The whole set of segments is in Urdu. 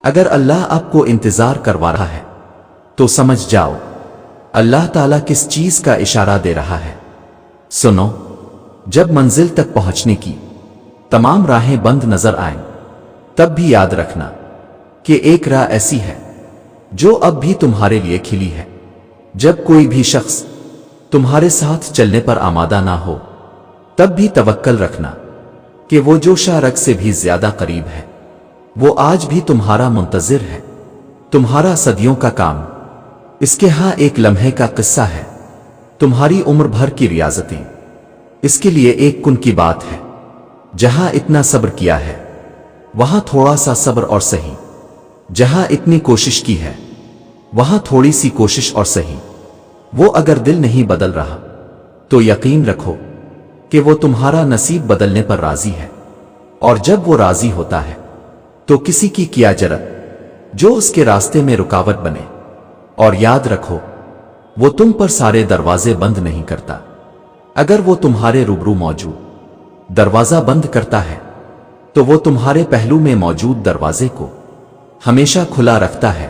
اگر اللہ آپ کو انتظار کروا رہا ہے تو سمجھ جاؤ اللہ تعالیٰ کس چیز کا اشارہ دے رہا ہے۔ سنو، جب منزل تک پہنچنے کی تمام راہیں بند نظر آئیں تب بھی یاد رکھنا کہ ایک راہ ایسی ہے جو اب بھی تمہارے لیے کھلی ہے۔ جب کوئی بھی شخص تمہارے ساتھ چلنے پر آمادہ نہ ہو تب بھی توکل رکھنا کہ وہ جو شارک سے بھی زیادہ قریب ہے وہ آج بھی تمہارا منتظر ہے۔ تمہارا صدیوں کا کام اس کے ہاں ایک لمحے کا قصہ ہے، تمہاری عمر بھر کی ریاضتیں اس کے لیے ایک کن کی بات ہے۔ جہاں اتنا صبر کیا ہے وہاں تھوڑا سا صبر اور سہی، جہاں اتنی کوشش کی ہے وہاں تھوڑی سی کوشش اور سہی۔ وہ اگر دل نہیں بدل رہا تو یقین رکھو کہ وہ تمہارا نصیب بدلنے پر راضی ہے، اور جب وہ راضی ہوتا ہے تو کسی کی کیا جرأت جو اس کے راستے میں رکاوٹ بنے۔ اور یاد رکھو وہ تم پر سارے دروازے بند نہیں کرتا، اگر وہ تمہارے روبرو موجود دروازہ بند کرتا ہے تو وہ تمہارے پہلو میں موجود دروازے کو ہمیشہ کھلا رکھتا ہے،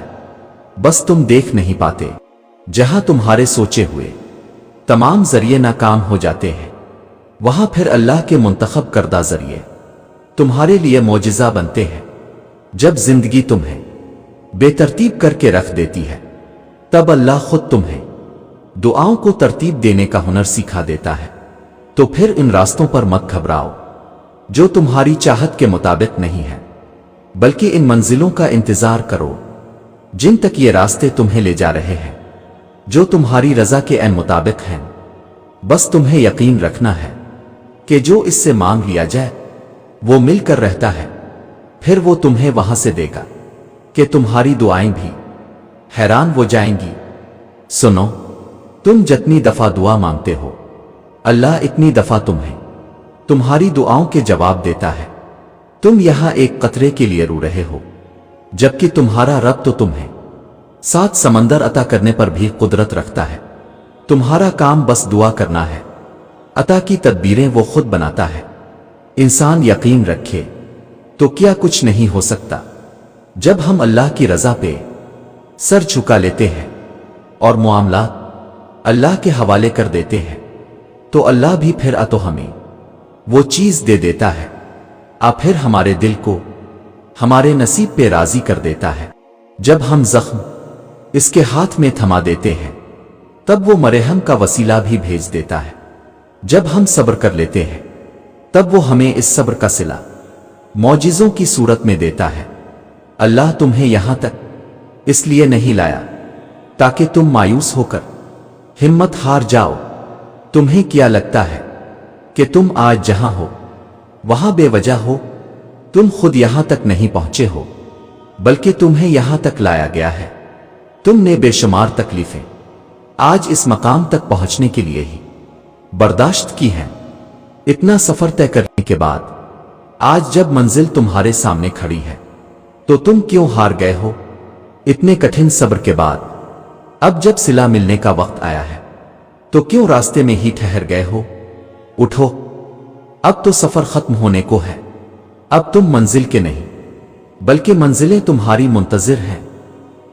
بس تم دیکھ نہیں پاتے۔ جہاں تمہارے سوچے ہوئے تمام ذریعے ناکام ہو جاتے ہیں وہاں پھر اللہ کے منتخب کردہ ذریعے تمہارے لیے معجزہ بنتے ہیں۔ جب زندگی تمہیں بے ترتیب کر کے رکھ دیتی ہے تب اللہ خود تمہیں دعاؤں کو ترتیب دینے کا ہنر سکھا دیتا ہے۔ تو پھر ان راستوں پر مت گھبراؤ جو تمہاری چاہت کے مطابق نہیں ہے، بلکہ ان منزلوں کا انتظار کرو جن تک یہ راستے تمہیں لے جا رہے ہیں، جو تمہاری رضا کے عین مطابق ہیں۔ بس تمہیں یقین رکھنا ہے کہ جو اس سے مانگ لیا جائے وہ مل کر رہتا ہے، پھر وہ تمہیں وہاں سے دے گا کہ تمہاری دعائیں بھی حیران ہو جائیں گی۔ سنو، تم جتنی دفعہ دعا مانگتے ہو اللہ اتنی دفعہ تمہیں تمہاری دعاؤں کے جواب دیتا ہے۔ تم یہاں ایک قطرے کے لیے رو رہے ہو جبکہ تمہارا رب تو تمہیں 7 سمندر عطا کرنے پر بھی قدرت رکھتا ہے۔ تمہارا کام بس دعا کرنا ہے، عطا کی تدبیریں وہ خود بناتا ہے۔ انسان یقین رکھے تو کیا کچھ نہیں ہو سکتا۔ جب ہم اللہ کی رضا پہ سر جھکا لیتے ہیں اور معاملات اللہ کے حوالے کر دیتے ہیں تو اللہ بھی پھر تو ہمیں وہ چیز دے دیتا ہے، پھر ہمارے دل کو ہمارے نصیب پہ راضی کر دیتا ہے۔ جب ہم زخم اس کے ہاتھ میں تھما دیتے ہیں تب وہ مرہم کا وسیلہ بھی بھیج دیتا ہے۔ جب ہم صبر کر لیتے ہیں تب وہ ہمیں اس صبر کا صلہ معجزوں کی صورت میں دیتا ہے۔ اللہ تمہیں یہاں تک اس لیے نہیں لایا تاکہ تم مایوس ہو کر ہمت ہار جاؤ۔ تمہیں کیا لگتا ہے کہ تم آج جہاں ہو وہاں بے وجہ ہو؟ تم خود یہاں تک نہیں پہنچے ہو بلکہ تمہیں یہاں تک لایا گیا ہے۔ تم نے بے شمار تکلیفیں آج اس مقام تک پہنچنے کے لیے ہی برداشت کی ہیں۔ اتنا سفر طے کرنے کے بعد آج جب منزل تمہارے سامنے کھڑی ہے تو تم کیوں ہار گئے ہو؟ اتنے کٹھن صبر کے بعد اب جب صلہ ملنے کا وقت آیا ہے تو کیوں راستے میں ہی ٹھہر گئے ہو؟ اٹھو، اب تو سفر ختم ہونے کو ہے۔ اب تم منزل کے نہیں بلکہ منزلیں تمہاری منتظر ہیں۔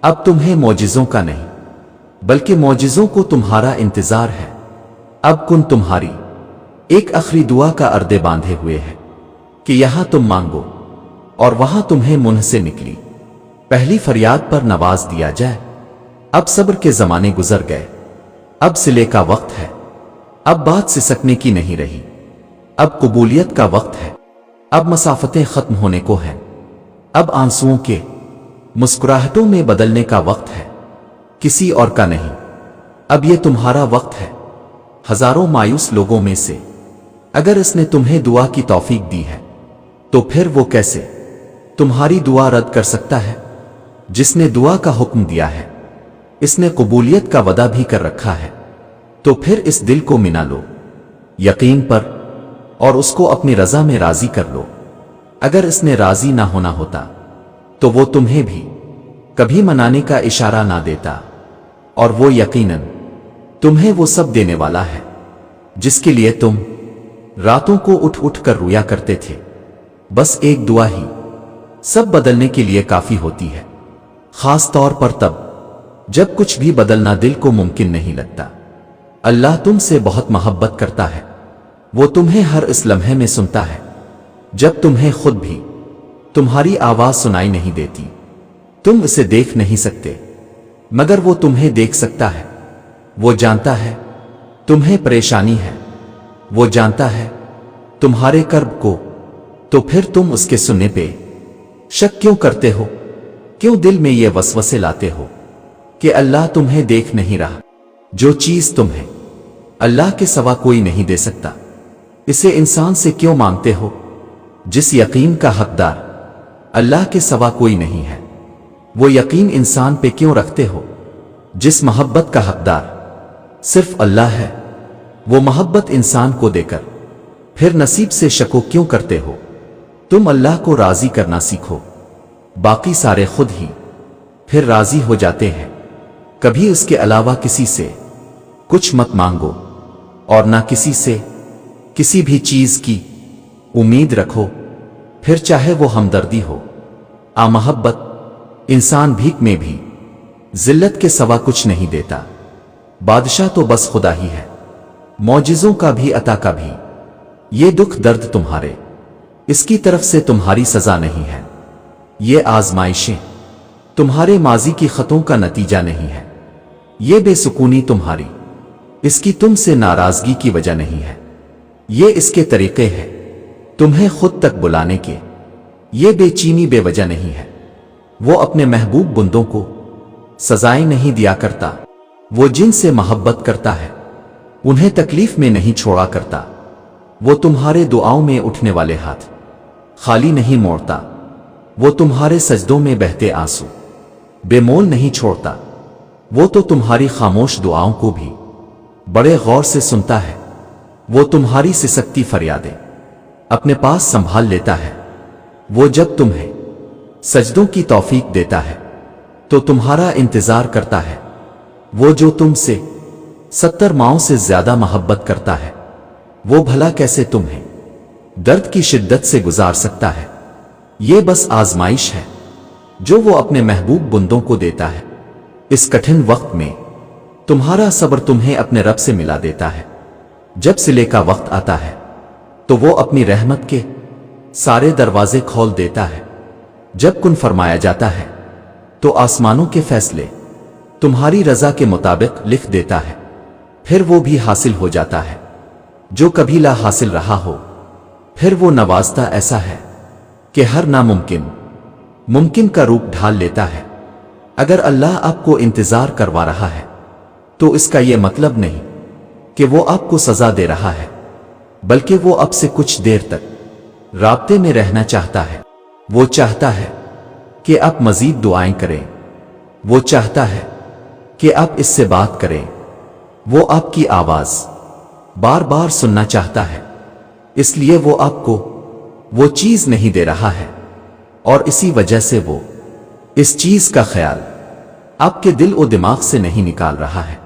اب تمہیں معجزوں کا نہیں بلکہ معجزوں کو تمہارا انتظار ہے۔ اب کن تمہاری ایک آخری دعا کا اردے باندھے ہوئے ہے کہ یہاں تم مانگو اور وہاں تمہیں منہ سے نکلی پہلی فریاد پر نواز دیا جائے۔ اب صبر کے زمانے گزر گئے، اب صلے کا وقت ہے۔ اب بات سسکنے کی نہیں رہی، اب قبولیت کا وقت ہے۔ اب مسافتیں ختم ہونے کو ہیں، اب آنسوؤں کے مسکراہٹوں میں بدلنے کا وقت ہے، کسی اور کا نہیں۔ اب یہ تمہارا وقت ہے۔ ہزاروں مایوس لوگوں میں سے اگر اس نے تمہیں دعا کی توفیق دی ہے تو پھر وہ کیسے تمہاری دعا رد کر سکتا ہے؟ جس نے دعا کا حکم دیا ہے اس نے قبولیت کا وعدہ بھی کر رکھا ہے، تو پھر اس دل کو منا لو یقین پر اور اس کو اپنی رضا میں راضی کر لو۔ اگر اس نے راضی نہ ہونا ہوتا تو وہ تمہیں بھی کبھی منانے کا اشارہ نہ دیتا، اور وہ یقیناً تمہیں وہ سب دینے والا ہے جس کے لیے تم راتوں کو اٹھ اٹھ کر رویا کرتے تھے۔ بس ایک دعا ہی سب بدلنے کے لیے کافی ہوتی ہے، خاص طور پر تب جب کچھ بھی بدلنا دل کو ممکن نہیں لگتا۔ اللہ تم سے بہت محبت کرتا ہے، وہ تمہیں ہر اس لمحے میں سنتا ہے جب تمہیں خود بھی تمہاری آواز سنائی نہیں دیتی۔ تم اسے دیکھ نہیں سکتے مگر وہ تمہیں دیکھ سکتا ہے۔ وہ جانتا ہے تمہیں پریشانی ہے، وہ جانتا ہے تمہارے کرب کو، تو پھر تم اس کے سننے پہ شک کیوں کرتے ہو؟ کیوں دل میں یہ وسوسے لاتے ہو کہ اللہ تمہیں دیکھ نہیں رہا؟ جو چیز تمہیں اللہ کے سوا کوئی نہیں دے سکتا، اسے انسان سے کیوں مانگتے ہو؟ جس یقین کا حقدار اللہ کے سوا کوئی نہیں ہے، وہ یقین انسان پہ کیوں رکھتے ہو؟ جس محبت کا حقدار صرف اللہ ہے، وہ محبت انسان کو دے کر پھر نصیب سے شکو کیوں کرتے ہو؟ تم اللہ کو راضی کرنا سیکھو، باقی سارے خود ہی پھر راضی ہو جاتے ہیں۔ کبھی اس کے علاوہ کسی سے کچھ مت مانگو اور نہ کسی سے کسی بھی چیز کی امید رکھو، پھر چاہے وہ ہمدردی ہو۔ محبت انسان بھیک میں بھی ذلت کے سوا کچھ نہیں دیتا۔ بادشاہ تو بس خدا ہی ہے، معجزوں کا بھی عطا کا بھی۔ یہ دکھ درد تمہارے اس کی طرف سے تمہاری سزا نہیں ہے، یہ آزمائشیں تمہارے ماضی کی خطوں کا نتیجہ نہیں ہے، یہ بے سکونی تمہاری اس کی تم سے ناراضگی کی وجہ نہیں ہے، یہ اس کے طریقے ہیں تمہیں خود تک بلانے کے، یہ بے چینی بے وجہ نہیں ہے۔ وہ اپنے محبوب بندوں کو سزائیں نہیں دیا کرتا، وہ جن سے محبت کرتا ہے انہیں تکلیف میں نہیں چھوڑا کرتا۔ وہ تمہارے دعاؤں میں اٹھنے والے ہاتھ خالی نہیں موڑتا، وہ تمہارے سجدوں میں بہتے آنسو بے مول نہیں چھوڑتا۔ وہ تو تمہاری خاموش دعاؤں کو بھی بڑے غور سے سنتا ہے، وہ تمہاری سسکتی فریادیں اپنے پاس سنبھال لیتا ہے۔ وہ جب تمہیں سجدوں کی توفیق دیتا ہے تو تمہارا انتظار کرتا ہے۔ وہ جو تم سے 70 ماؤں سے زیادہ محبت کرتا ہے، وہ بھلا کیسے تمہیں درد کی شدت سے گزار سکتا ہے؟ یہ بس آزمائش ہے جو وہ اپنے محبوب بندوں کو دیتا ہے۔ اس کٹھن وقت میں تمہارا صبر تمہیں اپنے رب سے ملا دیتا ہے۔ جب صلے کا وقت آتا ہے تو وہ اپنی رحمت کے سارے دروازے کھول دیتا ہے۔ جب کن فرمایا جاتا ہے تو آسمانوں کے فیصلے تمہاری رضا کے مطابق لکھ دیتا ہے، پھر وہ بھی حاصل ہو جاتا ہے جو کبھی لا حاصل رہا ہو۔ پھر وہ نوازتا ایسا ہے کہ ہر ناممکن ممکن کا روپ ڈھال لیتا ہے۔ اگر اللہ آپ کو انتظار کروا رہا ہے تو اس کا یہ مطلب نہیں کہ وہ آپ کو سزا دے رہا ہے، بلکہ وہ آپ سے کچھ دیر تک رابطے میں رہنا چاہتا ہے۔ وہ چاہتا ہے کہ آپ مزید دعائیں کریں، وہ چاہتا ہے کہ آپ اس سے بات کریں، وہ آپ کی آواز بار بار سننا چاہتا ہے، اس لیے وہ آپ کو وہ چیز نہیں دے رہا ہے، اور اسی وجہ سے وہ اس چیز کا خیال آپ کے دل و دماغ سے نہیں نکال رہا ہے۔